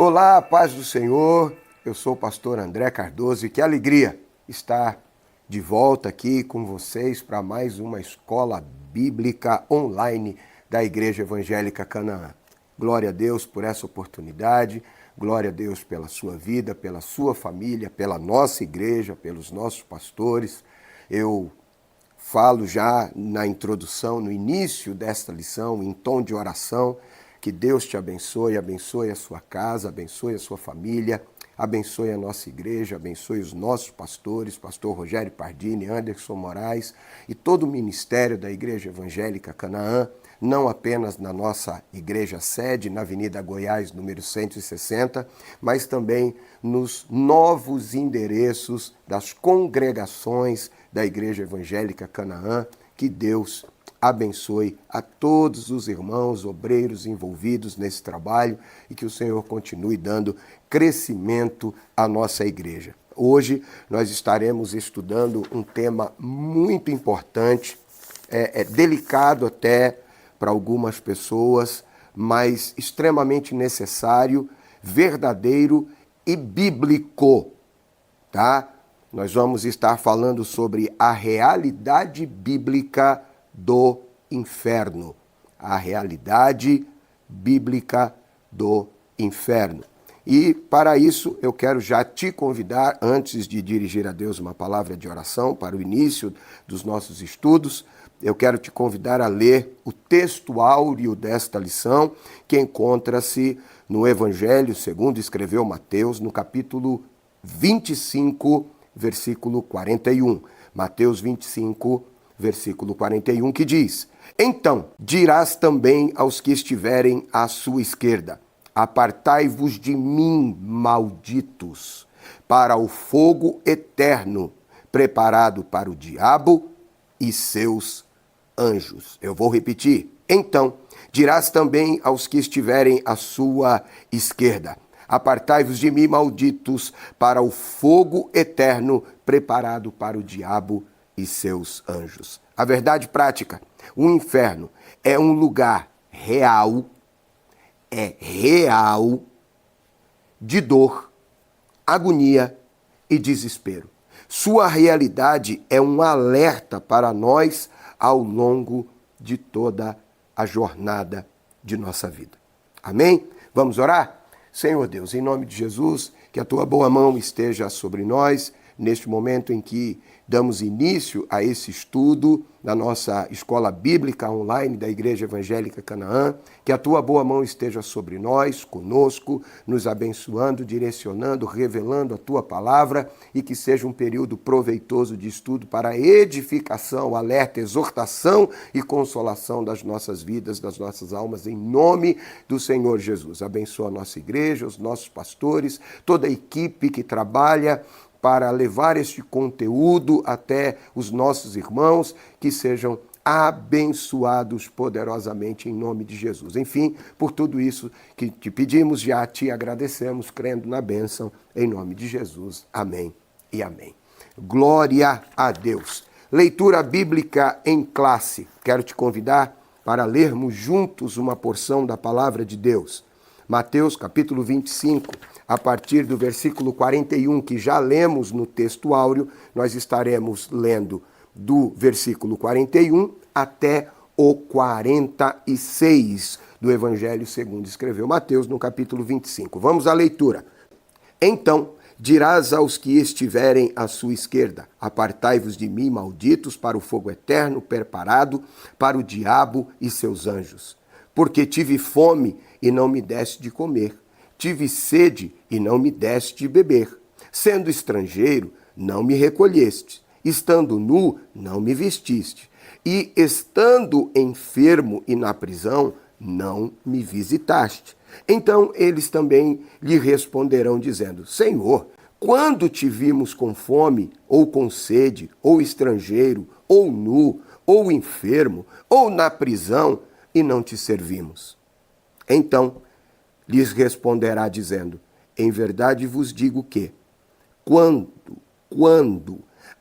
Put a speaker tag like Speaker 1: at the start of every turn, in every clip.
Speaker 1: Olá, paz do Senhor. Eu sou o pastor André Cardoso e que alegria estar de volta aqui com vocês para mais uma escola bíblica online da Igreja Evangélica Canaã. Glória a Deus por essa oportunidade, glória a Deus pela sua vida, pela sua família, pela nossa igreja, pelos nossos pastores. Eu falo já na introdução, no início desta lição, em tom de oração, que Deus te abençoe, abençoe a sua casa, abençoe a sua família, abençoe a nossa igreja, abençoe os nossos pastores, pastor Rogério Pardini, Anderson Moraes e todo o ministério da Igreja Evangélica Canaã, não apenas na nossa igreja sede, na Avenida Goiás, número 160, mas também nos novos endereços das congregações da Igreja Evangélica Canaã. Que Deus abençoe a todos os irmãos obreiros envolvidos nesse trabalho e que o Senhor continue dando crescimento à nossa igreja. Hoje nós estaremos estudando um tema muito importante, delicado até para algumas pessoas, mas extremamente necessário, verdadeiro e bíblico, tá? Nós vamos estar falando sobre a realidade bíblica do inferno. A realidade bíblica do inferno. E para isso eu quero já te convidar, antes de dirigir a Deus uma palavra de oração para o início dos nossos estudos, eu quero te convidar a ler o texto áureo desta lição, que encontra-se no Evangelho segundo escreveu Mateus, no capítulo 25, versículo 41. Mateus 25, versículo 41, que diz: Então dirás também aos que estiverem à sua esquerda: Apartai-vos de mim, malditos, para o fogo eterno, preparado para o diabo e seus anjos. Eu vou repetir. Então dirás também aos que estiverem à sua esquerda: Apartai-vos de mim, malditos, para o fogo eterno, preparado para o diabo e seus anjos. A verdade prática: o inferno é um lugar real, de dor, agonia e desespero. Sua realidade é um alerta para nós ao longo de toda a jornada de nossa vida. Amém? Vamos orar? Senhor Deus, em nome de Jesus, que a tua boa mão esteja sobre nós neste momento em que damos início a esse estudo na nossa escola bíblica online da Igreja Evangélica Canaã, que a tua boa mão esteja sobre nós, conosco, nos abençoando, direcionando, revelando a tua palavra e que seja um período proveitoso de estudo para edificação, alerta, exortação e consolação das nossas vidas, das nossas almas, em nome do Senhor Jesus. Abençoa a nossa igreja, os nossos pastores, toda a equipe que trabalha para levar este conteúdo até os nossos irmãos, que sejam abençoados poderosamente em nome de Jesus. Enfim, por tudo isso que te pedimos, já te agradecemos, crendo na bênção, em nome de Jesus. Amém e amém. Glória a Deus. Leitura bíblica em classe. Quero te convidar para lermos juntos uma porção da palavra de Deus. Mateus capítulo 25, a partir do versículo 41, que já lemos no texto áureo, nós estaremos lendo do versículo 41 até o 46 do Evangelho segundo escreveu Mateus, no capítulo 25. Vamos à leitura. Então dirás aos que estiverem à sua esquerda: Apartai-vos de mim, malditos, para o fogo eterno, preparado para o diabo e seus anjos. Porque tive fome e não me deste de comer, tive sede e não me deste de beber, sendo estrangeiro, não me recolheste, estando nu, não me vestiste, e estando enfermo e na prisão, não me visitaste. Então eles também lhe responderão, dizendo: Senhor, quando te vimos com fome, ou com sede, ou estrangeiro, ou nu, ou enfermo, ou na prisão, e não te servimos? Então lhes responderá dizendo: Em verdade vos digo que, quando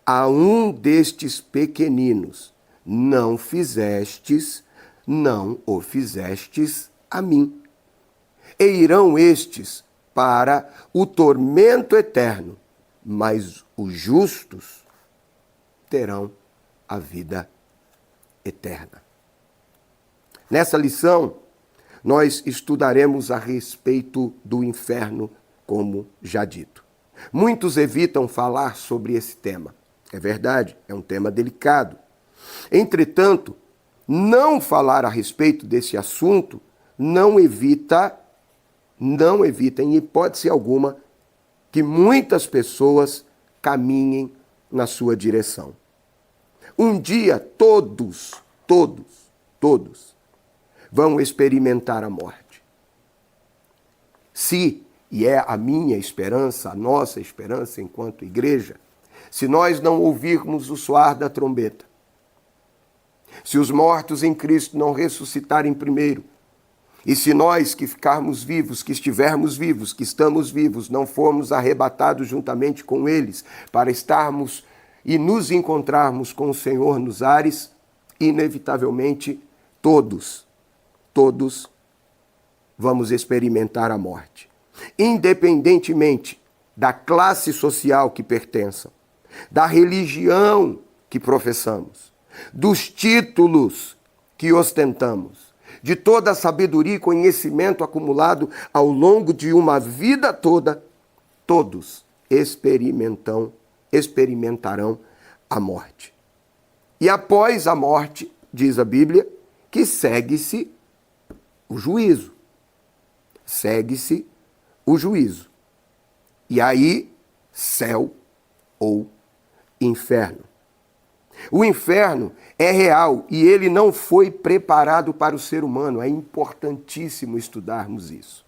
Speaker 1: a um destes pequeninos não fizestes, não o fizestes a mim. E irão estes para o tormento eterno, mas os justos terão a vida eterna. Nessa lição, nós estudaremos a respeito do inferno, como já dito. Muitos evitam falar sobre esse tema. É verdade, é um tema delicado. Entretanto, não falar a respeito desse assunto não evita, em hipótese alguma, que muitas pessoas caminhem na sua direção. Um dia todos vão experimentar a morte. Se, e é a minha esperança, a nossa esperança enquanto igreja, se nós não ouvirmos o soar da trombeta, se os mortos em Cristo não ressuscitarem primeiro, e se nós que ficarmos vivos, que estivermos vivos, que estamos vivos, não formos arrebatados juntamente com eles, para estarmos e nos encontrarmos com o Senhor nos ares, inevitavelmente todos vamos experimentar a morte. Independentemente da classe social que pertençam, da religião que professamos, dos títulos que ostentamos, de toda a sabedoria e conhecimento acumulado ao longo de uma vida toda, todos experimentarão a morte. E após a morte, diz a Bíblia, que segue-se o juízo. Segue-se o juízo. E aí, céu ou inferno. O inferno é real e ele não foi preparado para o ser humano. É importantíssimo estudarmos isso.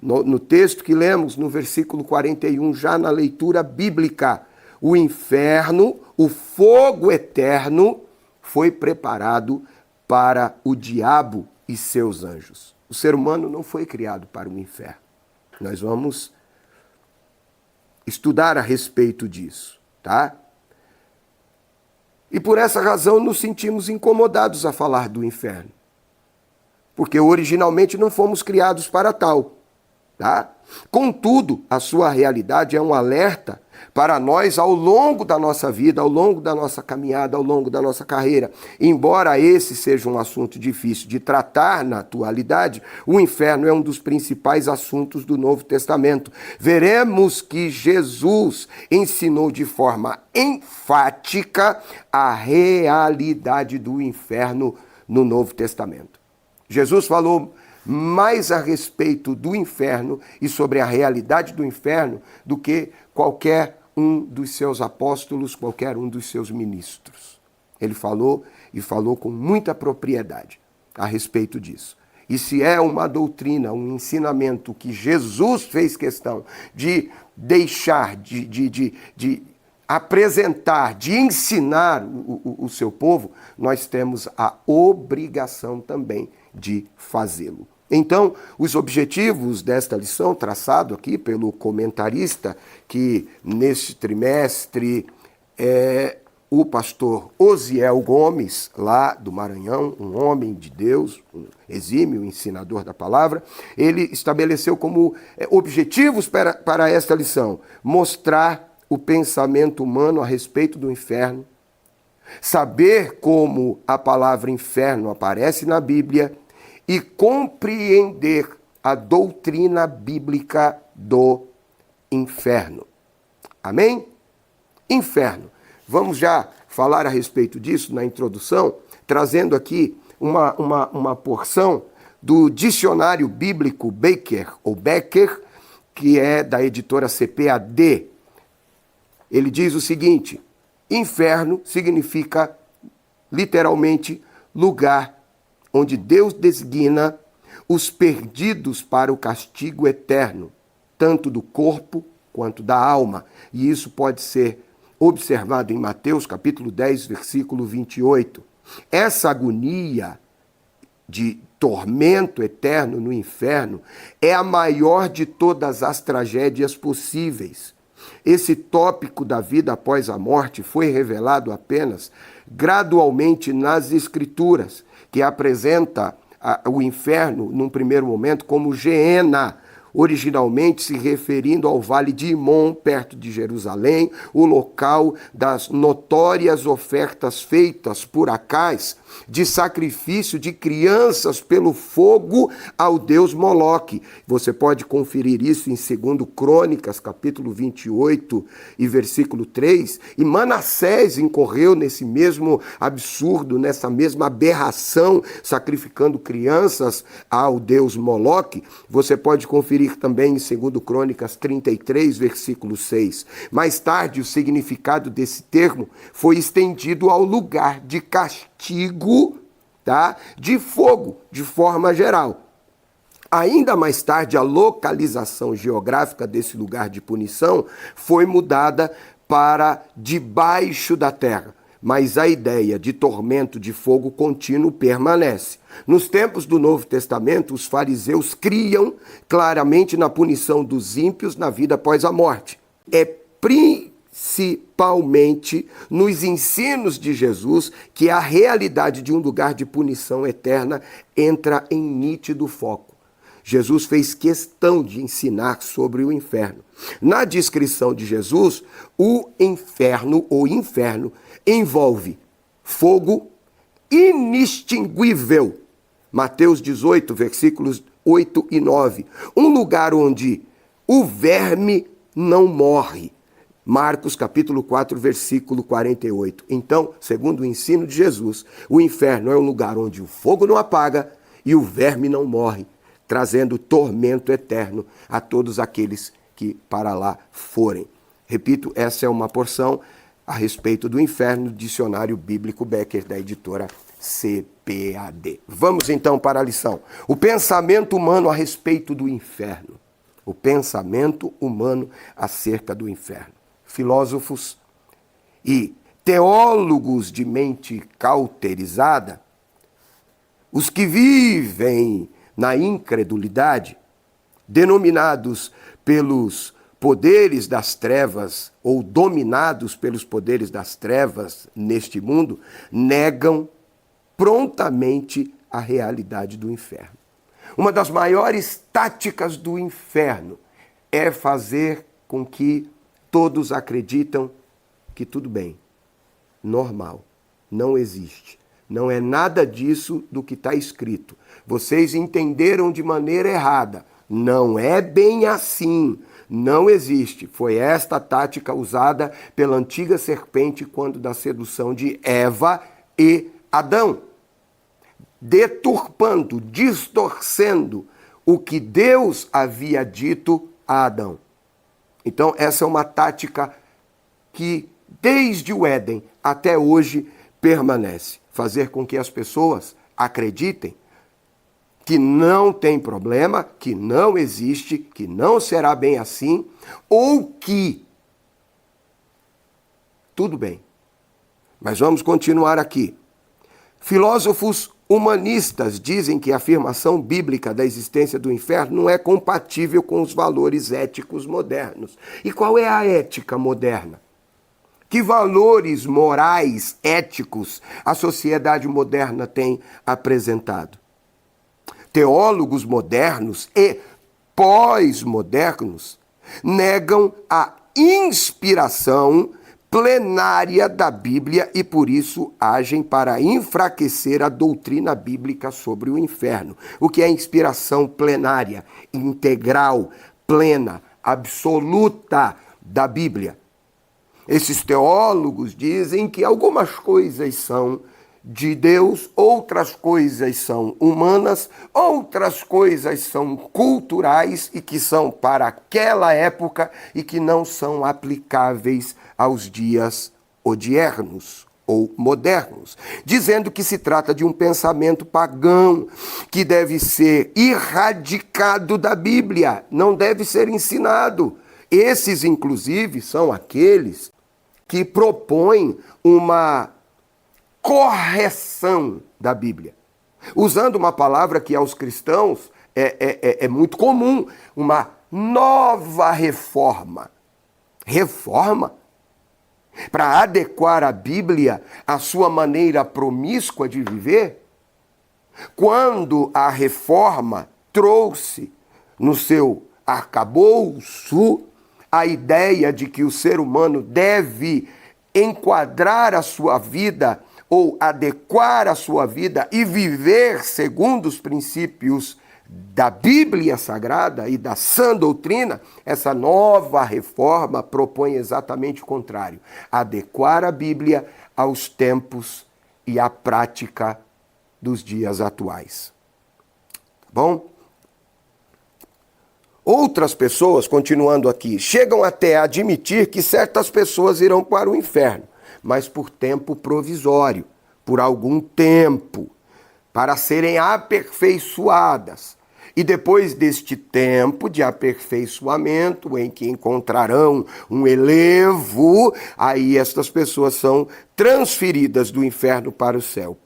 Speaker 1: No texto que lemos, no versículo 41, já na leitura bíblica, o inferno, o fogo eterno, foi preparado para o diabo e seus anjos. O ser humano não foi criado para o inferno. Nós vamos estudar a respeito disso, tá? E por essa razão nos sentimos incomodados a falar do inferno. Porque originalmente não fomos criados para tal, tá? Contudo, a sua realidade é um alerta para nós ao longo da nossa vida, ao longo da nossa caminhada, ao longo da nossa carreira. Embora esse seja um assunto difícil de tratar na atualidade, o inferno é um dos principais assuntos do Novo Testamento. Veremos que Jesus ensinou de forma enfática a realidade do inferno no Novo Testamento. Jesus falou mais a respeito do inferno e sobre a realidade do inferno do que qualquer um dos seus apóstolos, qualquer um dos seus ministros. Ele falou e falou com muita propriedade a respeito disso. E se é uma doutrina, um ensinamento que Jesus fez questão de deixar, de apresentar, de ensinar o seu povo, nós temos a obrigação também de fazê-lo. Então, os objetivos desta lição, traçado aqui pelo comentarista, que neste trimestre é o pastor Osiel Gomes, lá do Maranhão, um homem de Deus, um exímio ensinador da palavra, ele estabeleceu como objetivos para esta lição: mostrar o pensamento humano a respeito do inferno, saber como a palavra inferno aparece na Bíblia e compreender a doutrina bíblica do inferno. Amém? Inferno. Vamos já falar a respeito disso na introdução, trazendo aqui uma porção do dicionário bíblico Becker, que é da editora CPAD. Ele diz o seguinte: inferno significa, literalmente, lugar onde Deus designa os perdidos para o castigo eterno, tanto do corpo quanto da alma. E isso pode ser observado em Mateus capítulo 10, versículo 28. Essa agonia de tormento eterno no inferno é a maior de todas as tragédias possíveis. Esse tópico da vida após a morte foi revelado apenas gradualmente nas Escrituras, que apresenta o inferno, num primeiro momento, como Geena, originalmente se referindo ao vale de Himom, perto de Jerusalém, o local das notórias ofertas feitas por Acais de sacrifício de crianças pelo fogo ao deus Moloque. Você pode conferir isso em 2 Crônicas, capítulo 28 e versículo 3. E Manassés incorreu nesse mesmo absurdo, nessa mesma aberração, sacrificando crianças ao deus Moloque. Você pode conferir também em 2 Crônicas 33, versículo 6. Mais tarde, o significado desse termo foi estendido ao lugar de castigo, tá? De fogo, de forma geral. Ainda mais tarde, a localização geográfica desse lugar de punição foi mudada para debaixo da terra, mas a ideia de tormento de fogo contínuo permanece. Nos tempos do Novo Testamento, os fariseus criam claramente na punição dos ímpios na vida após a morte. É principalmente nos ensinos de Jesus que a realidade de um lugar de punição eterna entra em nítido foco. Jesus fez questão de ensinar sobre o inferno. Na descrição de Jesus, o inferno ou inferno envolve fogo inextinguível. Mateus 18, versículos 8 e 9. Um lugar onde o verme não morre. Marcos capítulo 4, versículo 48. Então, segundo o ensino de Jesus, o inferno é um lugar onde o fogo não apaga e o verme não morre, trazendo tormento eterno a todos aqueles que para lá forem. Repito, essa é uma porção a respeito do inferno, dicionário bíblico Becker, da editora CPAD. Vamos então para a lição. O pensamento humano a respeito do inferno. O pensamento humano acerca do inferno. Filósofos e teólogos de mente cauterizada, os que vivem na incredulidade, denominados pelos poderes das trevas ou dominados pelos poderes das trevas neste mundo, negam prontamente a realidade do inferno. Uma das maiores táticas do inferno é fazer com que todos acreditam que tudo bem, normal, não existe. Não é nada disso do que está escrito. Vocês entenderam de maneira errada. Não é bem assim. Não existe. Foi esta tática usada pela antiga serpente quando da sedução de Eva e Adão. Deturpando, distorcendo o que Deus havia dito a Adão. Então, essa é uma tática que, desde o Éden até hoje, permanece. Fazer com que as pessoas acreditem que não tem problema, que não existe, que não será bem assim, ou que tudo bem. Mas vamos continuar aqui. Filósofos humanistas dizem que a afirmação bíblica da existência do inferno não é compatível com os valores éticos modernos. E qual é a ética moderna? Que valores morais, éticos, a sociedade moderna tem apresentado? Teólogos modernos e pós-modernos negam a inspiração plenária da Bíblia e, por isso, agem para enfraquecer a doutrina bíblica sobre o inferno. O que é inspiração plenária, integral, plena, absoluta da Bíblia? Esses teólogos dizem que algumas coisas são de Deus, outras coisas são humanas, outras coisas são culturais e que são para aquela época e que não são aplicáveis aos dias odiernos ou modernos, dizendo que se trata de um pensamento pagão que deve ser erradicado da Bíblia, não deve ser ensinado. Esses, inclusive, são aqueles que propõem uma correção da Bíblia. Usando uma palavra que aos cristãos é muito comum, uma nova reforma. Reforma? Para adequar a Bíblia à sua maneira promíscua de viver? Quando a reforma trouxe no seu arcabouço a ideia de que o ser humano deve enquadrar a sua vida ou adequar a sua vida e viver segundo os princípios da Bíblia Sagrada e da sã doutrina, essa nova reforma propõe exatamente o contrário: adequar a Bíblia aos tempos e à prática dos dias atuais. Tá bom? Outras pessoas, continuando aqui, chegam até a admitir que certas pessoas irão para o inferno, mas por tempo provisório, por algum tempo, para serem aperfeiçoadas. E depois deste tempo de aperfeiçoamento, em que encontrarão um elevo, aí estas pessoas são transferidas do inferno para o céu.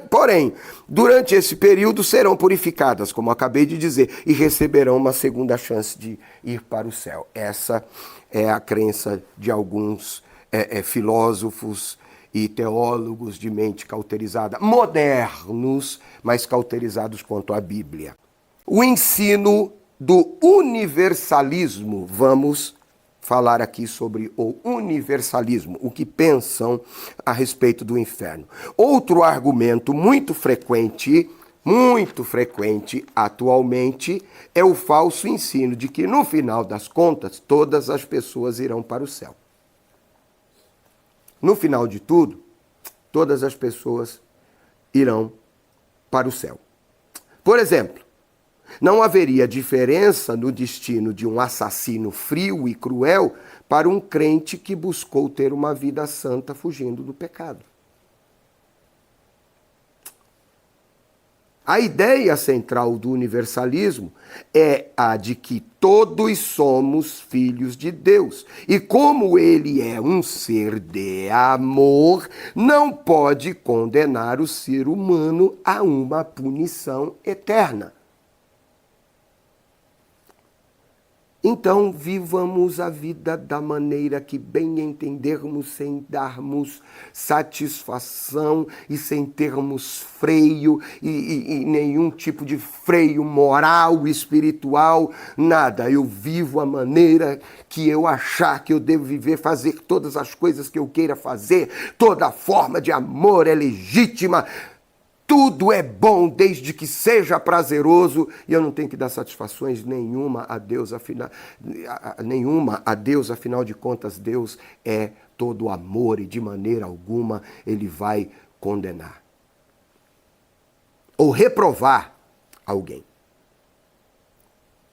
Speaker 1: Porém, durante esse período serão purificadas, como acabei de dizer, e receberão uma segunda chance de ir para o céu. Essa é a crença de alguns filósofos e teólogos de mente cauterizada, modernos, mas cauterizados quanto à Bíblia. O ensino do universalismo, vamos falar aqui sobre o universalismo, o que pensam a respeito do inferno. Outro argumento muito frequente atualmente, é o falso ensino de que no final das contas todas as pessoas irão para o céu. No final de tudo, todas as pessoas irão para o céu. Por exemplo, não haveria diferença no destino de um assassino frio e cruel para um crente que buscou ter uma vida santa fugindo do pecado. A ideia central do universalismo é a de que todos somos filhos de Deus. E como ele é um ser de amor, não pode condenar o ser humano a uma punição eterna. Então, vivamos a vida da maneira que bem entendermos, sem darmos satisfação e sem termos freio e nenhum tipo de freio moral, espiritual, nada. Eu vivo a maneira que eu achar que eu devo viver, fazer todas as coisas que eu queira fazer, toda forma de amor é legítima. Tudo é bom desde que seja prazeroso e eu não tenho que dar satisfações nenhuma a Deus, afinal de contas, Deus é todo amor e de maneira alguma ele vai condenar ou reprovar alguém.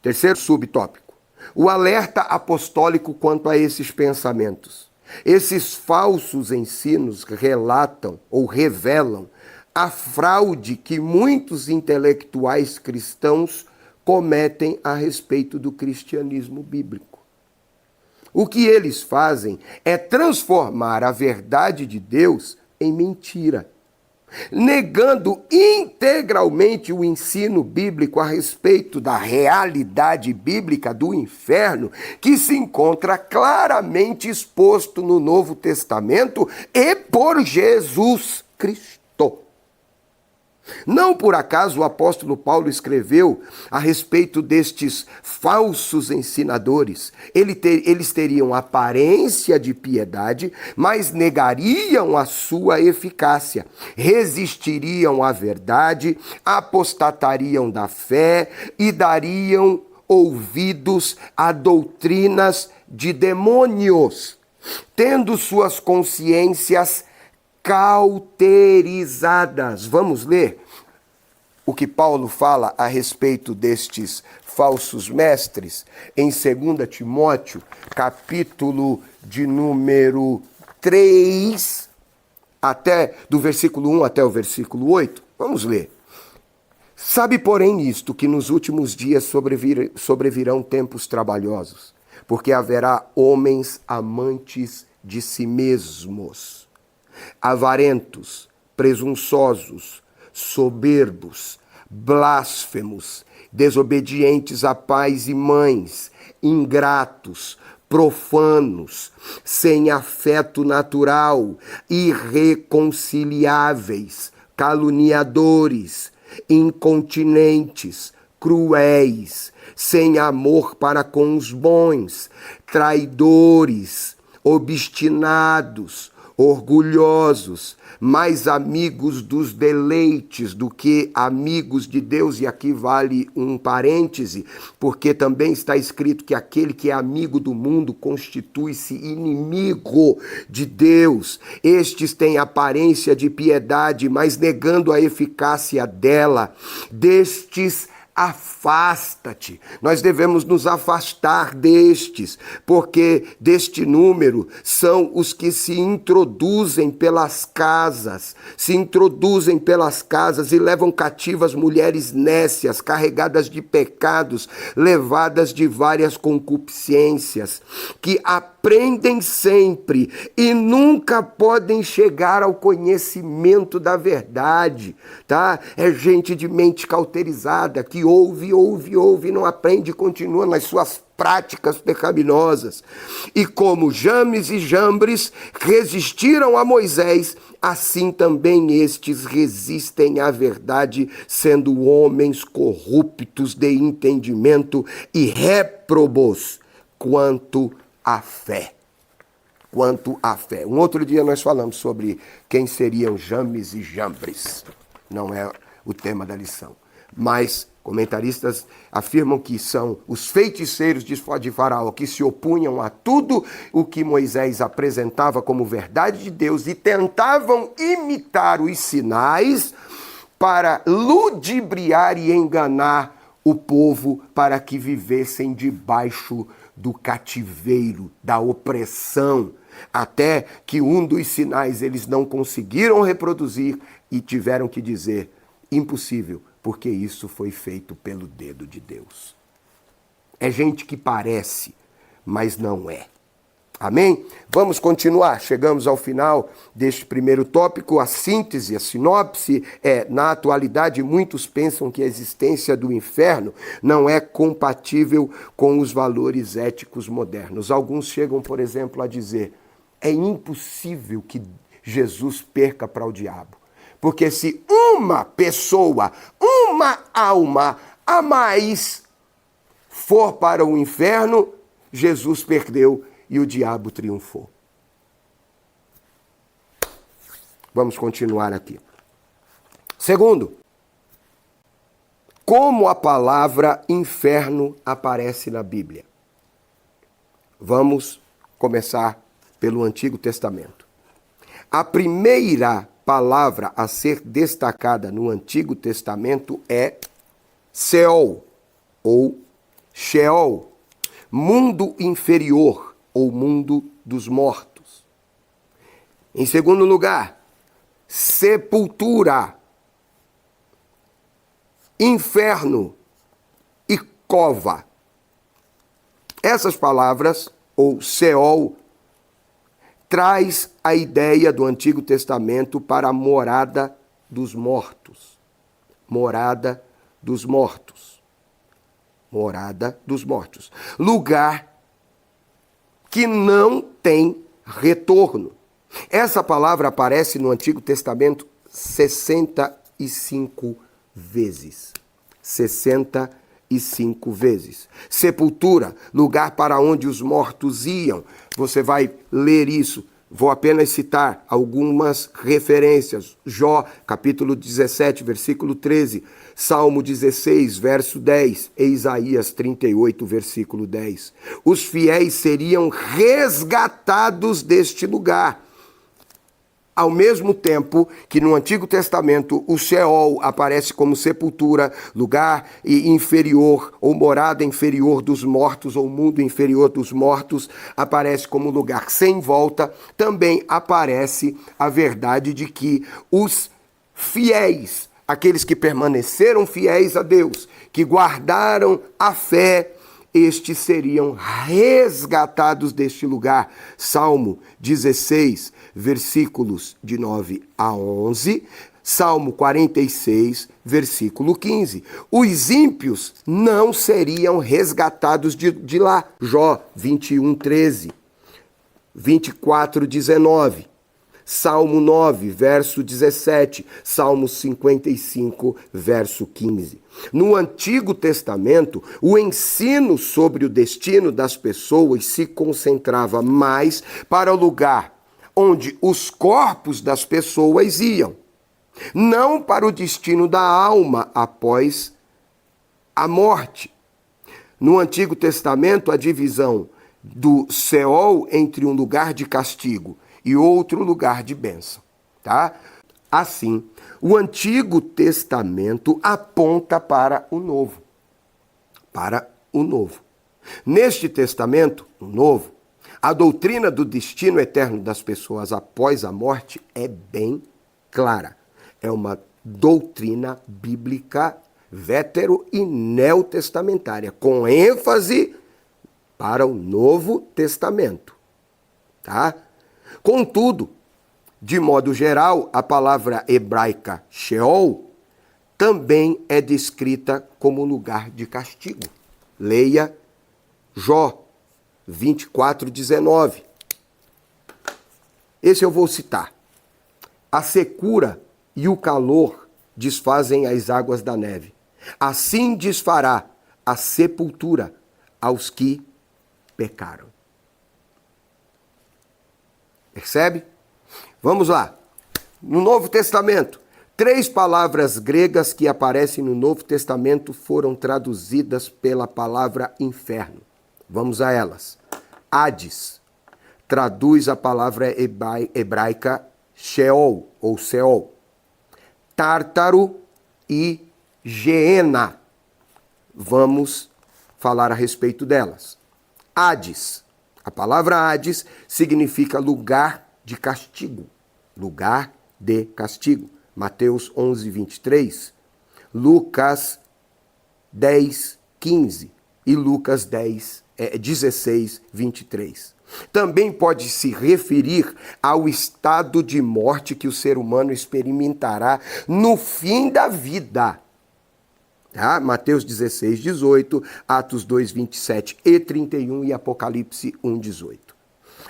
Speaker 1: Terceiro subtópico, o alerta apostólico quanto a esses pensamentos. Esses falsos ensinos relatam ou revelam a fraude que muitos intelectuais cristãos cometem a respeito do cristianismo bíblico. O que eles fazem é transformar a verdade de Deus em mentira, negando integralmente o ensino bíblico a respeito da realidade bíblica do inferno, que se encontra claramente exposto no Novo Testamento e por Jesus Cristo. Não por acaso o apóstolo Paulo escreveu a respeito destes falsos ensinadores. Eles teriam aparência de piedade, mas negariam a sua eficácia. Resistiriam à verdade, apostatariam da fé e dariam ouvidos a doutrinas de demônios, tendo suas consciências cauterizadas. Vamos ler o que Paulo fala a respeito destes falsos mestres em 2 Timóteo, capítulo de número 3, do versículo 1 até o versículo 8. Vamos ler. Sabe, porém, isto, que nos últimos dias sobrevirão tempos trabalhosos, porque haverá homens amantes de si mesmos, avarentos, presunçosos, soberbos, blasfemos, desobedientes a pais e mães, ingratos, profanos, sem afeto natural, irreconciliáveis, caluniadores, incontinentes, cruéis, sem amor para com os bons, traidores, obstinados, orgulhosos, mais amigos dos deleites do que amigos de Deus. E aqui vale um parêntese, porque também está escrito que aquele que é amigo do mundo constitui-se inimigo de Deus. Estes têm aparência de piedade, mas negando a eficácia dela. Destes afasta-te. Nós devemos nos afastar destes, porque deste número são os que se introduzem pelas casas e levam cativas mulheres nécias, carregadas de pecados, levadas de várias concupiscências, que aprendem sempre e nunca podem chegar ao conhecimento da verdade, tá? É gente de mente cauterizada, que ouve, não aprende e continua nas suas práticas pecaminosas. E como James e Jambres resistiram a Moisés, assim também estes resistem à verdade, sendo homens corruptos de entendimento e réprobos quanto à fé. Um outro dia nós falamos sobre quem seriam James e Jambres. Não é o tema da lição. Mas comentaristas afirmam que são os feiticeiros de Faraó, que se opunham a tudo o que Moisés apresentava como verdade de Deus e tentavam imitar os sinais para ludibriar e enganar o povo para que vivessem debaixo do cativeiro, da opressão, até que um dos sinais eles não conseguiram reproduzir e tiveram que dizer: impossível, porque isso foi feito pelo dedo de Deus. É gente que parece, mas não é. Amém? Vamos continuar. Chegamos ao final deste primeiro tópico. A síntese, a sinopse é: na atualidade, muitos pensam que a existência do inferno não é compatível com os valores éticos modernos. Alguns chegam, por exemplo, a dizer: é impossível que Jesus perca para o diabo. Porque se uma pessoa, uma alma a mais for para o inferno, Jesus perdeu e o diabo triunfou. Vamos continuar aqui. Segundo, como a palavra inferno aparece na Bíblia? Vamos começar pelo Antigo Testamento. A primeira palavra a ser destacada no Antigo Testamento é Seol, ou Sheol, mundo inferior, ou mundo dos mortos. Em segundo lugar, sepultura, inferno e cova. Essas palavras, ou Seol, traz a ideia do Antigo Testamento para a morada dos mortos. Morada dos mortos. Morada dos mortos. Lugar que não tem retorno. Essa palavra aparece no Antigo Testamento 65 vezes. 65 vezes. Sepultura, lugar para onde os mortos iam. Você vai ler isso. Vou apenas citar algumas referências. Jó, capítulo 17, versículo 13. Salmo 16, verso 10. E Isaías 38, versículo 10. Os fiéis seriam resgatados deste lugar. Ao mesmo tempo que no Antigo Testamento o Sheol aparece como sepultura, lugar inferior ou morada inferior dos mortos ou mundo inferior dos mortos, aparece como lugar sem volta, também aparece a verdade de que os fiéis, aqueles que permaneceram fiéis a Deus, que guardaram a fé, estes seriam resgatados deste lugar. Salmo 16, versículos de 9 a 11. Salmo 46, versículo 15. Os ímpios não seriam resgatados de lá. Jó 21, 13. 24, 19. Salmo 9, verso 17, Salmo 55, verso 15. No Antigo Testamento, o ensino sobre o destino das pessoas se concentrava mais para o lugar onde os corpos das pessoas iam, não para o destino da alma após a morte. No Antigo Testamento, a divisão do Seol entre um lugar de castigo e outro lugar de bênção, tá? Assim, o Antigo Testamento aponta para o Novo. Para o Novo. Neste Testamento, o Novo, a doutrina do destino eterno das pessoas após a morte é bem clara. É uma doutrina bíblica vétero e neotestamentária, com ênfase para o Novo Testamento, tá? Contudo, de modo geral, a palavra hebraica Sheol também é descrita como lugar de castigo. Leia Jó 24:19. Esse eu vou citar. A secura e o calor desfazem as águas da neve. Assim desfará a sepultura aos que pecaram. Percebe? Vamos lá. No Novo Testamento, 3 palavras gregas que aparecem no Novo Testamento foram traduzidas pela palavra inferno. Vamos a elas. Hades traduz a palavra hebraica Sheol ou Seol. Tártaro e Geena. Vamos falar a respeito delas. Hades. A palavra Hades significa lugar de castigo. Lugar de castigo. Mateus 11:23, Lucas 10:15 e Lucas 16:23. Também pode se referir ao estado de morte que o ser humano experimentará no fim da vida. Tá? Mateus 16:18, Atos 2:27 e 31 e Apocalipse 1:18.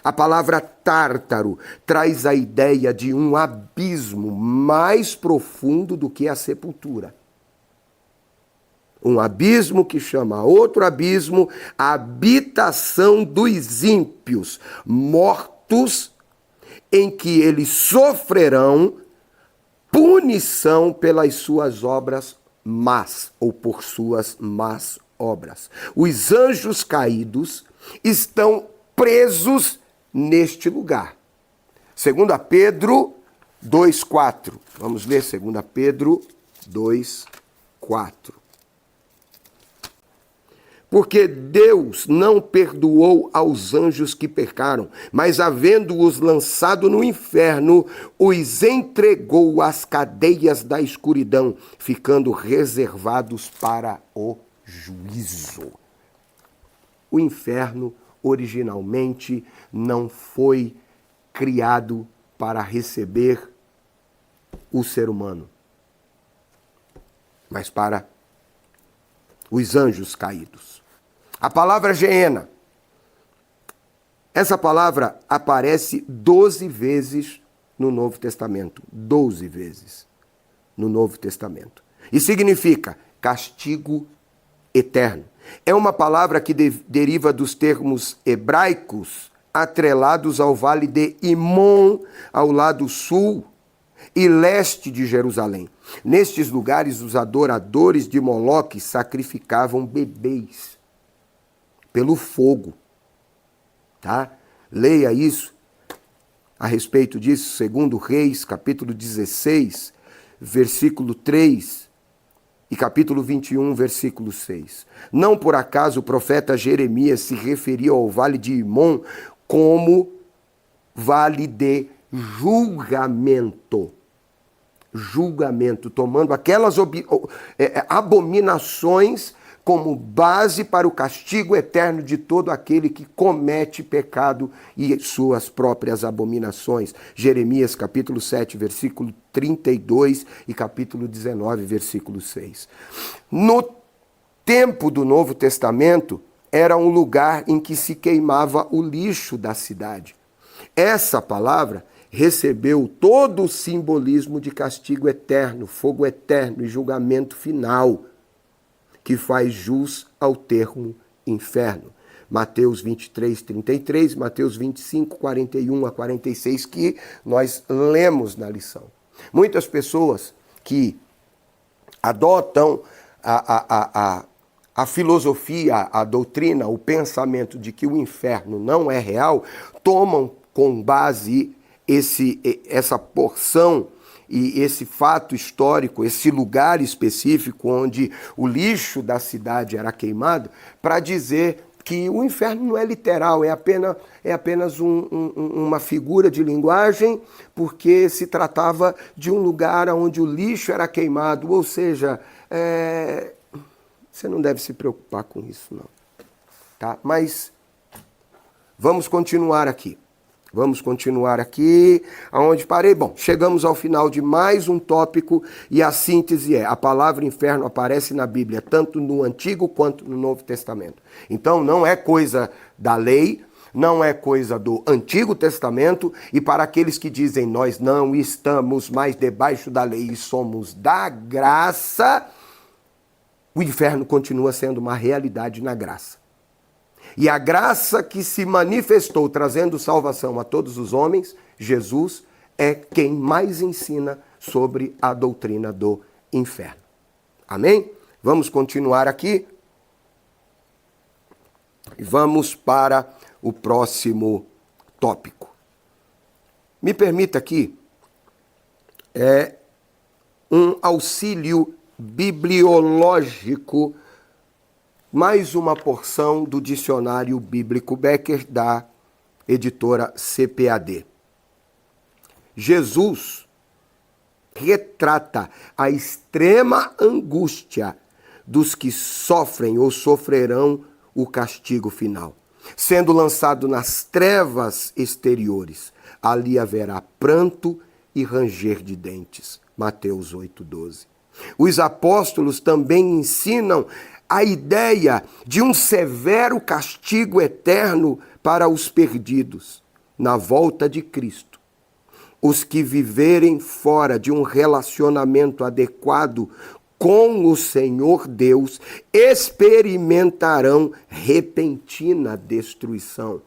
Speaker 1: A palavra tártaro traz a ideia de um abismo mais profundo do que a sepultura. Um abismo que chama outro abismo, a habitação dos ímpios, mortos, em que eles sofrerão punição pelas suas obras más, ou por suas más obras. Os anjos caídos estão presos neste lugar. 2 Pedro 2:4. Vamos ler 2 Pedro 2:4. Porque Deus não perdoou aos anjos que pecaram, mas havendo-os lançado no inferno, os entregou às cadeias da escuridão, ficando reservados para o juízo. O inferno originalmente não foi criado para receber o ser humano, mas para os anjos caídos. A palavra Geena, essa palavra aparece 12 vezes no Novo Testamento. 12 vezes no Novo Testamento. E significa castigo eterno. É uma palavra que deriva dos termos hebraicos atrelados ao vale de Imon, ao lado sul e leste de Jerusalém. Nestes lugares, os adoradores de Moloque sacrificavam bebês pelo fogo. Tá? Leia isso a respeito disso, 2 Reis, capítulo 16, versículo 3 e capítulo 21, versículo 6. Não por acaso o profeta Jeremias se referia ao vale de Imon como vale de julgamento. Julgamento, tomando aquelas abominações como base para o castigo eterno de todo aquele que comete pecado e suas próprias abominações. Jeremias capítulo 7, versículo 32 e capítulo 19, versículo 6. No tempo do Novo Testamento, era um lugar em que se queimava o lixo da cidade. Essa palavra recebeu todo o simbolismo de castigo eterno, fogo eterno e julgamento final, que faz jus ao termo inferno. Mateus 23, 33, Mateus 25, 41 a 46, que nós lemos na lição. Muitas pessoas que adotam a filosofia, a doutrina, o pensamento de que o inferno não é real, tomam com base essa porção e esse fato histórico, esse lugar específico onde o lixo da cidade era queimado, para dizer que o inferno não é literal, é apenas uma figura de linguagem, porque se tratava de um lugar onde o lixo era queimado, ou seja, você não deve se preocupar com isso, não. Tá? Mas vamos continuar aqui. Vamos continuar aqui, aonde parei. Bom, chegamos ao final de mais um tópico e a síntese é: a palavra inferno aparece na Bíblia, tanto no Antigo quanto no Novo Testamento. Então não é coisa da lei, não é coisa do Antigo Testamento, e para aqueles que dizem nós não estamos mais debaixo da lei e somos da graça, o inferno continua sendo uma realidade na graça. E a graça que se manifestou trazendo salvação a todos os homens, Jesus, é quem mais ensina sobre a doutrina do inferno. Amém? Vamos continuar aqui. E vamos para o próximo tópico. Me permita aqui um auxílio bibliológico, mais uma porção do dicionário bíblico Becker, da editora CPAD. Jesus retrata a extrema angústia dos que sofrem ou sofrerão o castigo final. Sendo lançado nas trevas exteriores, ali haverá pranto e ranger de dentes. Mateus 8,12. Os apóstolos também ensinam a ideia de um severo castigo eterno para os perdidos na volta de Cristo. Os que viverem fora de um relacionamento adequado com o Senhor Deus experimentarão repentina destruição.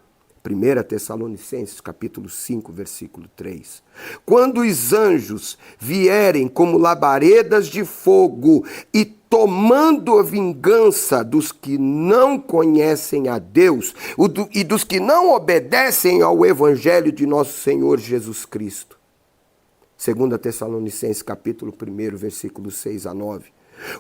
Speaker 1: 1 Tessalonicenses, capítulo 5, versículo 3. Quando os anjos vierem como labaredas de fogo e tomando a vingança dos que não conhecem a Deus e dos que não obedecem ao Evangelho de nosso Senhor Jesus Cristo. 2 Tessalonicenses, capítulo 1, versículos 6 a 9.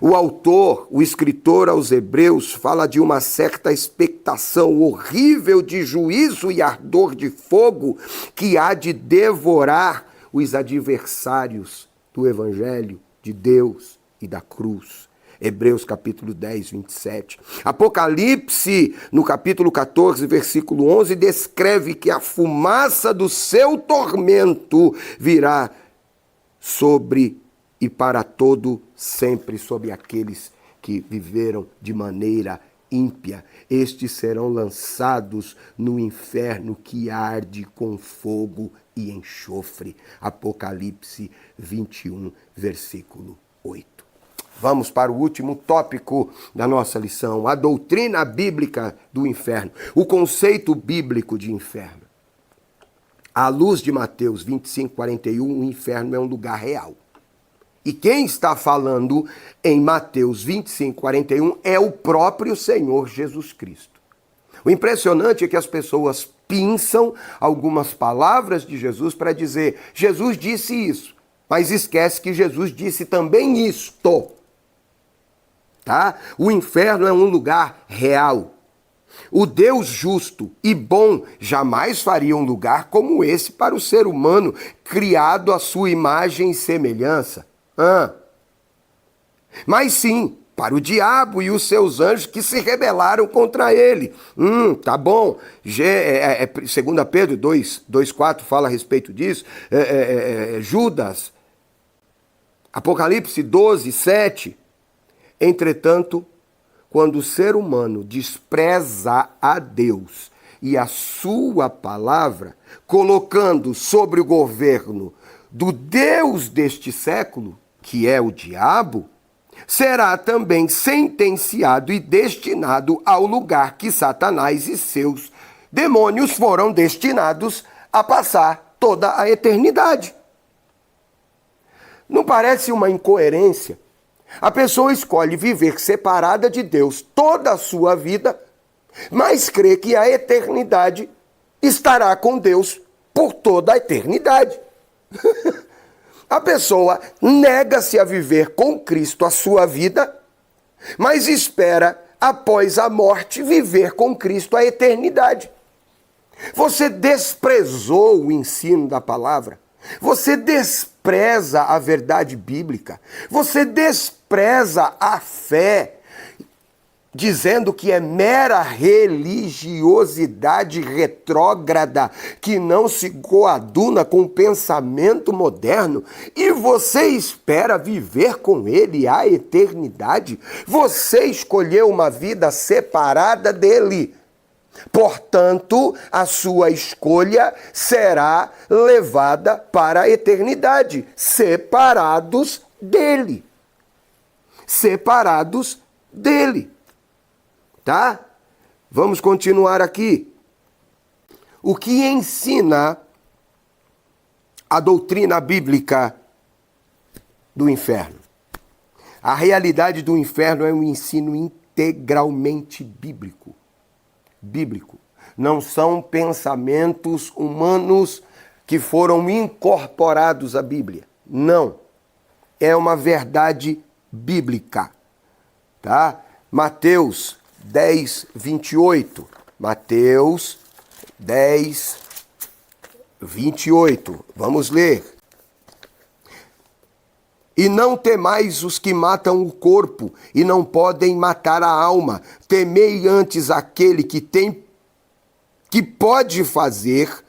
Speaker 1: O autor, o escritor aos Hebreus, fala de uma certa expectação horrível de juízo e ardor de fogo que há de devorar os adversários do Evangelho de Deus e da cruz. Hebreus capítulo 10, 27. Apocalipse, no capítulo 14, versículo 11, descreve que a fumaça do seu tormento virá sobre e para todo sempre sobre aqueles que viveram de maneira ímpia. Estes serão lançados no inferno que arde com fogo e enxofre. Apocalipse 21, versículo 8. Vamos para o último tópico da nossa lição, a doutrina bíblica do inferno, o conceito bíblico de inferno. À luz de Mateus 25, 41, o inferno é um lugar real. E quem está falando em Mateus 25, 41 é o próprio Senhor Jesus Cristo. O impressionante é que as pessoas pinçam algumas palavras de Jesus para dizer, Jesus disse isso, mas esquece que Jesus disse também isto. Tá? O inferno é um lugar real. O Deus justo e bom jamais faria um lugar como esse para o ser humano, criado à sua imagem e semelhança. Mas sim, para o diabo e os seus anjos que se rebelaram contra ele. Tá bom. 2 Pedro 2,4 fala a respeito disso. Judas. Apocalipse 12, 7. Entretanto, quando o ser humano despreza a Deus e a sua palavra, colocando sobre o governo do Deus deste século, que é o diabo, será também sentenciado e destinado ao lugar que Satanás e seus demônios foram destinados a passar toda a eternidade. Não parece uma incoerência? A pessoa escolhe viver separada de Deus toda a sua vida, mas crê que a eternidade estará com Deus por toda a eternidade. A pessoa nega-se a viver com Cristo a sua vida, mas espera, após a morte, viver com Cristo a eternidade. Você desprezou o ensino da palavra. Você despreza a verdade bíblica. Você despreza a fé, dizendo que é mera religiosidade retrógrada, que não se coaduna com o pensamento moderno, e você espera viver com ele a eternidade. Você escolheu uma vida separada dele. Portanto, a sua escolha será levada para a eternidade, separados dele. Separados dele. Tá? Vamos continuar aqui. O que ensina a doutrina bíblica do inferno? A realidade do inferno é um ensino integralmente bíblico. Bíblico. Não são pensamentos humanos que foram incorporados à Bíblia. Não. É uma verdade bíblica. Tá? Mateus 10, 28. Mateus 10, 28. Vamos ler. E não temais os que matam o corpo e não podem matar a alma. Temei antes aquele que pode fazer,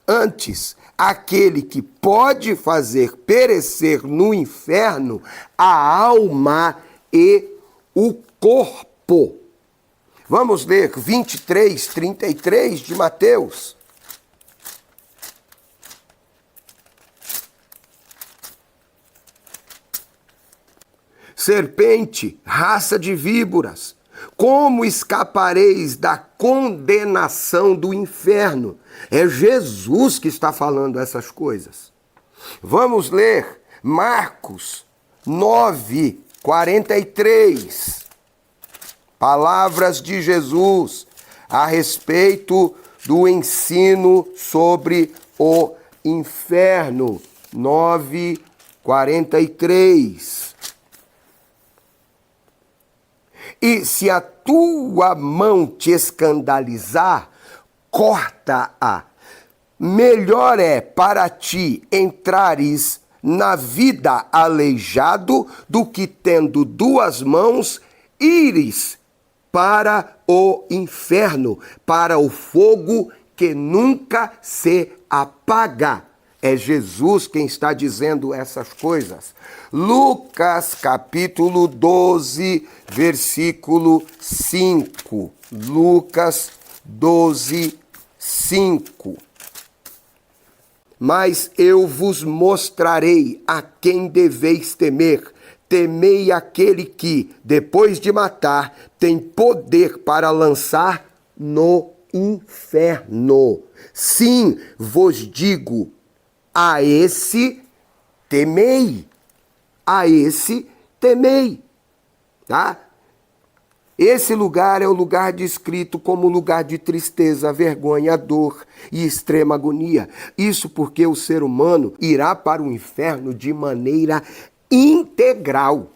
Speaker 1: antes aquele que pode fazer perecer no inferno a alma e o corpo. Vamos ler 23, 33 de Mateus. Serpente, raça de víboras, como escapareis da condenação do inferno? É Jesus que está falando essas coisas. Vamos ler Marcos 9, 43. Palavras de Jesus a respeito do ensino sobre o inferno. 9, 43. E se a tua mão te escandalizar, corta-a. Melhor é para ti entrares na vida aleijado do que tendo duas mãos ires para o inferno, para o fogo que nunca se apaga. É Jesus quem está dizendo essas coisas. Lucas capítulo 12, versículo 5. Lucas 12, 5. Mas eu vos mostrarei a quem deveis temer. Temei aquele que, depois de matar, tem poder para lançar no inferno. Sim, vos digo, a esse temei. A esse temei. Tá? Esse lugar é o lugar descrito como lugar de tristeza, vergonha, dor e extrema agonia. Isso porque o ser humano irá para o inferno de maneira integral.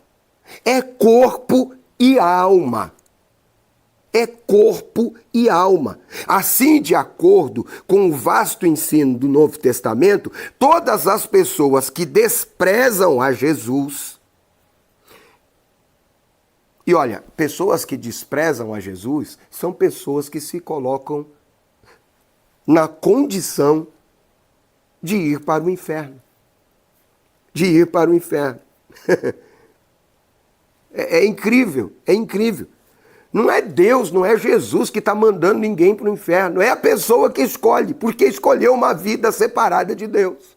Speaker 1: É corpo e alma. É corpo e alma. Assim, de acordo com o vasto ensino do Novo Testamento, todas as pessoas que desprezam a Jesus. E olha, pessoas que desprezam a Jesus são pessoas que se colocam na condição de ir para o inferno. De ir para o inferno. É incrível, é incrível. Não é Deus, não é Jesus que está mandando ninguém para o inferno. É a pessoa que escolhe, porque escolheu uma vida separada de Deus.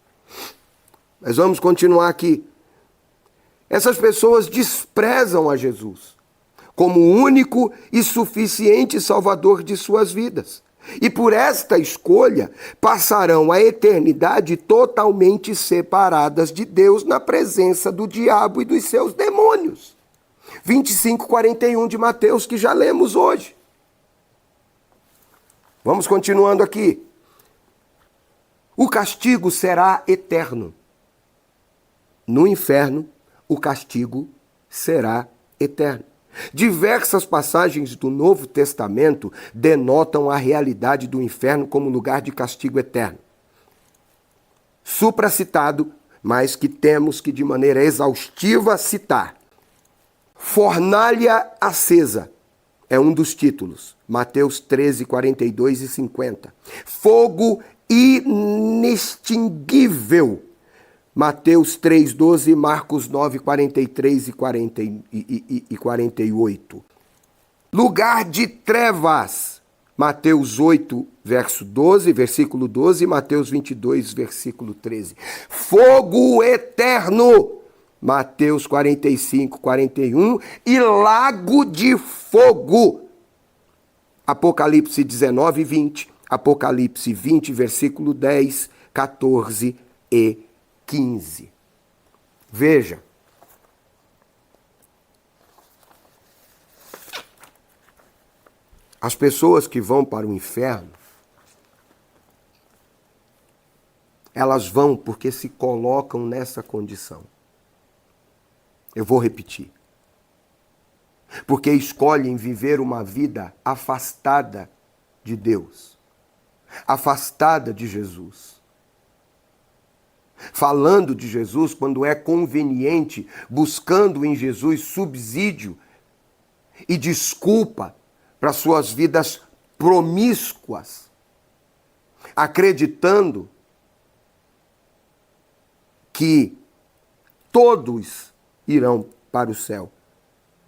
Speaker 1: Mas vamos continuar aqui. Essas pessoas desprezam a Jesus como o único e suficiente Salvador de suas vidas. E por esta escolha passarão a eternidade totalmente separadas de Deus na presença do diabo e dos seus demônios. 25:41 de Mateus, que já lemos hoje. Vamos continuando aqui. O castigo será eterno. No inferno, o castigo será eterno. Diversas passagens do Novo Testamento denotam a realidade do inferno como lugar de castigo eterno. Supracitado, mas que temos que de maneira exaustiva citar. Fornalha acesa é um dos títulos. Mateus 13, 42 e 50. Fogo inextinguível. Mateus 3, 12, Marcos 9, 43 e 48. Lugar de trevas. Mateus 8, verso 12, versículo 12, e Mateus 22, versículo 13. Fogo eterno. Mateus 45, 41. E lago de fogo. Apocalipse 19, 20. Apocalipse 20, versículo 10, 14 e 15. Veja. As pessoas que vão para o inferno, elas vão porque se colocam nessa condição. Eu vou repetir. Porque escolhem viver uma vida afastada de Deus, afastada de Jesus. Falando de Jesus quando é conveniente, buscando em Jesus subsídio e desculpa para suas vidas promíscuas, acreditando que todos irão para o céu.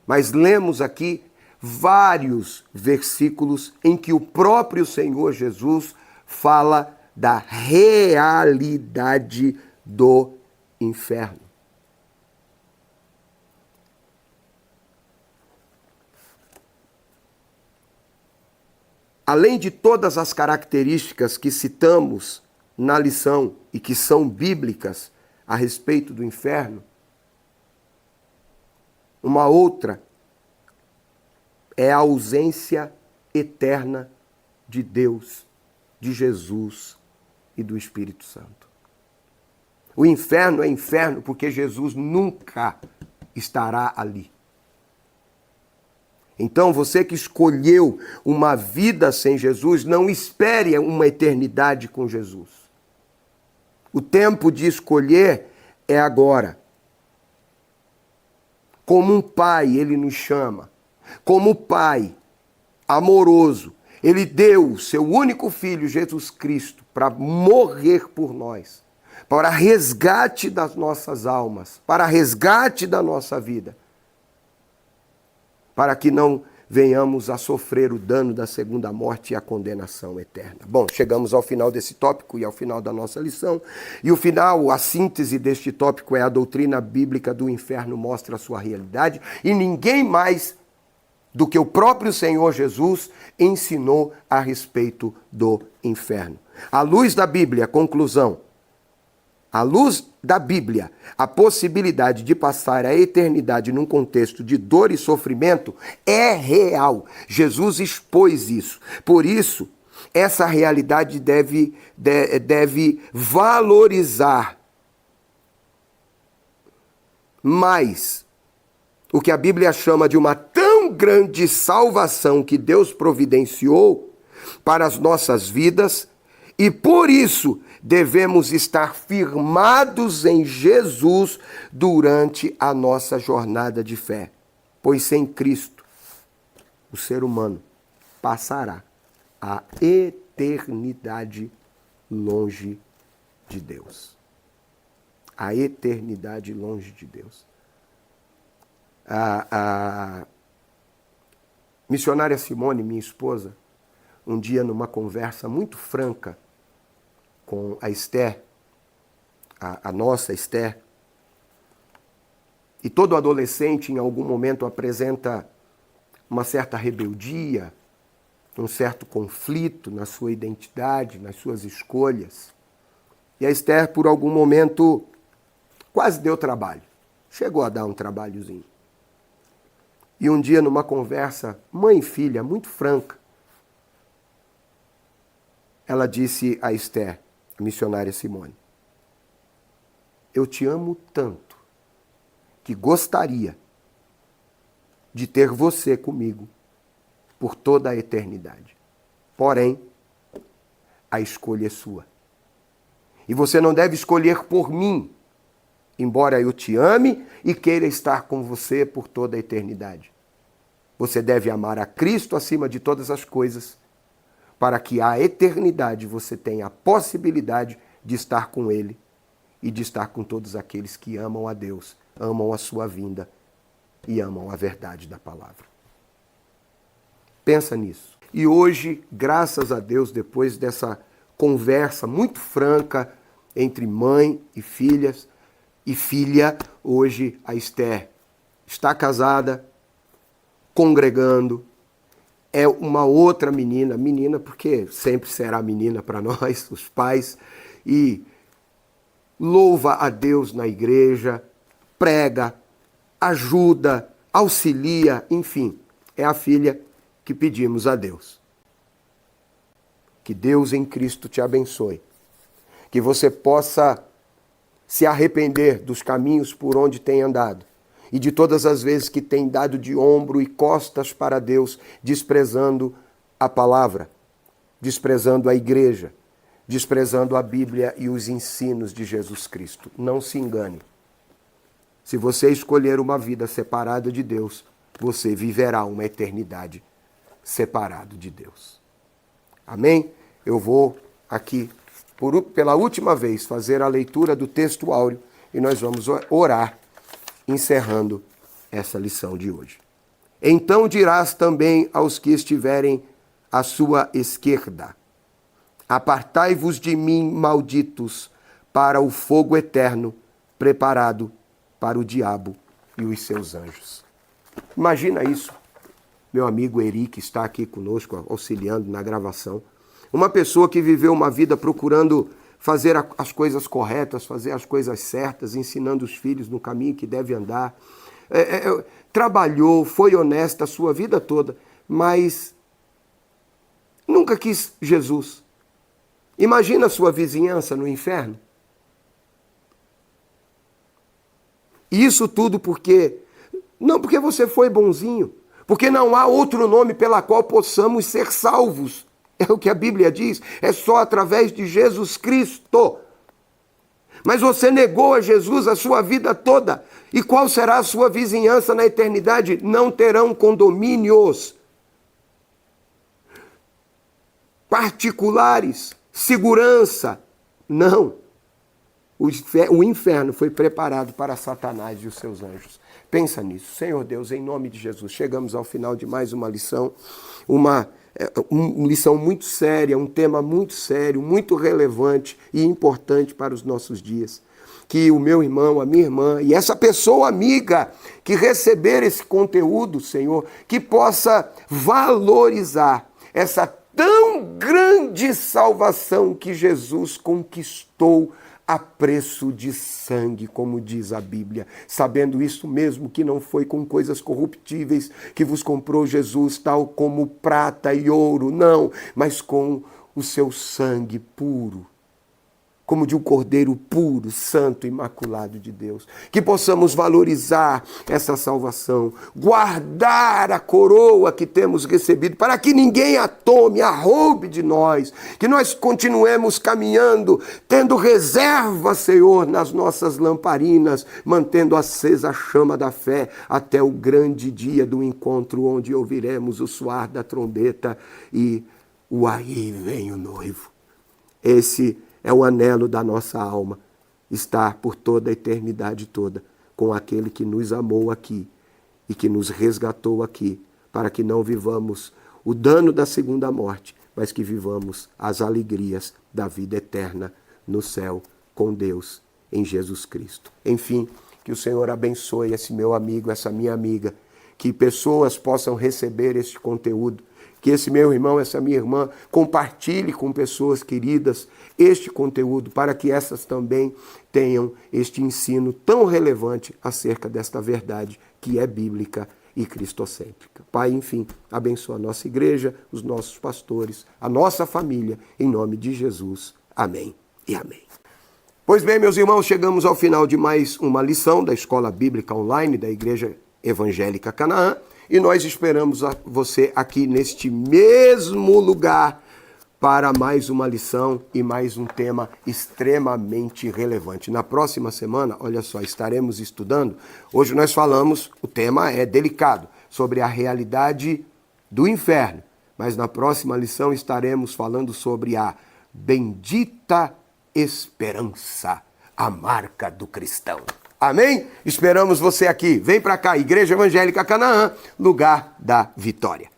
Speaker 1: Mas lemos aqui vários versículos em que o próprio Senhor Jesus fala da realidade do inferno. Além de todas as características que citamos na lição e que são bíblicas a respeito do inferno, uma outra é a ausência eterna de Deus, de Jesus e do Espírito Santo. O inferno é inferno porque Jesus nunca estará ali. Então, você que escolheu uma vida sem Jesus, não espere uma eternidade com Jesus. O tempo de escolher é agora. Como um pai, ele nos chama. Como pai amoroso, ele deu o seu único filho, Jesus Cristo, para morrer por nós, para resgate das nossas almas, para resgate da nossa vida, para que não venhamos a sofrer o dano da segunda morte e a condenação eterna. Bom, chegamos ao final desse tópico e ao final da nossa lição. E o final, a síntese deste tópico é: a doutrina bíblica do inferno mostra a sua realidade e ninguém mais do que o próprio Senhor Jesus ensinou a respeito do inferno. À luz da Bíblia, conclusão. À luz da Bíblia, a possibilidade de passar a eternidade num contexto de dor e sofrimento é real. Jesus expôs isso. Por isso, essa realidade deve valorizar mais o que a Bíblia chama de uma tão grande salvação que Deus providenciou para as nossas vidas, e por isso devemos estar firmados em Jesus durante a nossa jornada de fé. Pois sem Cristo, o ser humano passará a eternidade longe de Deus. A eternidade longe de Deus. Missionária Simone, minha esposa, um dia numa conversa muito franca com a Esther, a nossa Esther, e todo adolescente em algum momento apresenta uma certa rebeldia, um certo conflito na sua identidade, nas suas escolhas. E a Esther, por algum momento, quase deu trabalho. Chegou a dar um trabalhozinho. E um dia, numa conversa mãe e filha, muito franca, ela disse a Esther, a missionária Simone, eu te amo tanto que gostaria de ter você comigo por toda a eternidade. Porém, a escolha é sua. E você não deve escolher por mim, embora eu te ame e queira estar com você por toda a eternidade. Você deve amar a Cristo acima de todas as coisas, para que a eternidade você tenha a possibilidade de estar com Ele e de estar com todos aqueles que amam a Deus, amam a sua vinda e amam a verdade da palavra. Pensa nisso. E hoje, graças a Deus, depois dessa conversa muito franca entre mãe e filhas e filha, hoje a Esther está casada, congregando, é uma outra menina porque sempre será menina para nós, os pais, e louva a Deus na igreja, prega, ajuda, auxilia, enfim, é a filha que pedimos a Deus. Que Deus em Cristo te abençoe. Que você possa se arrepender dos caminhos por onde tem andado e de todas as vezes que tem dado de ombro e costas para Deus, desprezando a palavra, desprezando a igreja, desprezando a Bíblia e os ensinos de Jesus Cristo. Não se engane. Se você escolher uma vida separada de Deus, você viverá uma eternidade separado de Deus. Amém? Eu vou aqui, pela última vez, fazer a leitura do texto áureo e nós vamos orar, encerrando essa lição de hoje. Então dirás também aos que estiverem à sua esquerda, apartai-vos de mim, malditos, para o fogo eterno, preparado para o diabo e os seus anjos. Imagina isso. Meu amigo Eri, que está aqui conosco, auxiliando na gravação. Uma pessoa que viveu uma vida procurando fazer as coisas corretas, fazer as coisas certas, ensinando os filhos no caminho que deve andar. Trabalhou, foi honesta a sua vida toda, mas nunca quis Jesus. Imagina a sua vizinhança no inferno. Isso tudo não porque você foi bonzinho, porque não há outro nome pela qual possamos ser salvos. É o que a Bíblia diz, é só através de Jesus Cristo. Mas você negou a Jesus a sua vida toda. E qual será a sua vizinhança na eternidade? Não terão condomínios particulares, segurança. Não. O inferno foi preparado para Satanás e os seus anjos. Pensa nisso. Senhor Deus, em nome de Jesus, chegamos ao final de mais uma lição, uma lição muito séria, um tema muito sério, muito relevante e importante para os nossos dias. Que o meu irmão, a minha irmã e essa pessoa amiga que receber esse conteúdo, Senhor, que possa valorizar essa tão grande salvação que Jesus conquistou a preço de sangue, como diz a Bíblia, sabendo isso mesmo, que não foi com coisas corruptíveis que vos comprou Jesus, tal como prata e ouro, não, mas com o seu sangue puro, como de um cordeiro puro, santo, imaculado de Deus. Que possamos valorizar essa salvação, guardar a coroa que temos recebido, para que ninguém a tome, a roube de nós. Que nós continuemos caminhando, tendo reserva, Senhor, nas nossas lamparinas, mantendo acesa a chama da fé, até o grande dia do encontro, onde ouviremos o soar da trombeta e o aí vem o noivo. Esse é o anelo da nossa alma, estar por toda a eternidade toda com aquele que nos amou aqui e que nos resgatou aqui para que não vivamos o dano da segunda morte, mas que vivamos as alegrias da vida eterna no céu com Deus em Jesus Cristo. Enfim, que o Senhor abençoe esse meu amigo, essa minha amiga, que pessoas possam receber este conteúdo, que esse meu irmão, essa minha irmã compartilhe com pessoas queridas este conteúdo, para que essas também tenham este ensino tão relevante acerca desta verdade que é bíblica e cristocêntrica. Pai, enfim, abençoa a nossa igreja, os nossos pastores, a nossa família, em nome de Jesus. Amém e amém. Pois bem, meus irmãos, chegamos ao final de mais uma lição da Escola Bíblica Online da Igreja Evangélica Canaã, e nós esperamos você aqui neste mesmo lugar para mais uma lição e mais um tema extremamente relevante. Na próxima semana, olha só, estaremos estudando. Hoje nós falamos, o tema é delicado, sobre a realidade do inferno. Mas na próxima lição estaremos falando sobre a bendita esperança, a marca do cristão. Amém? Esperamos você aqui. Vem para cá, Igreja Evangélica Canaã, lugar da vitória.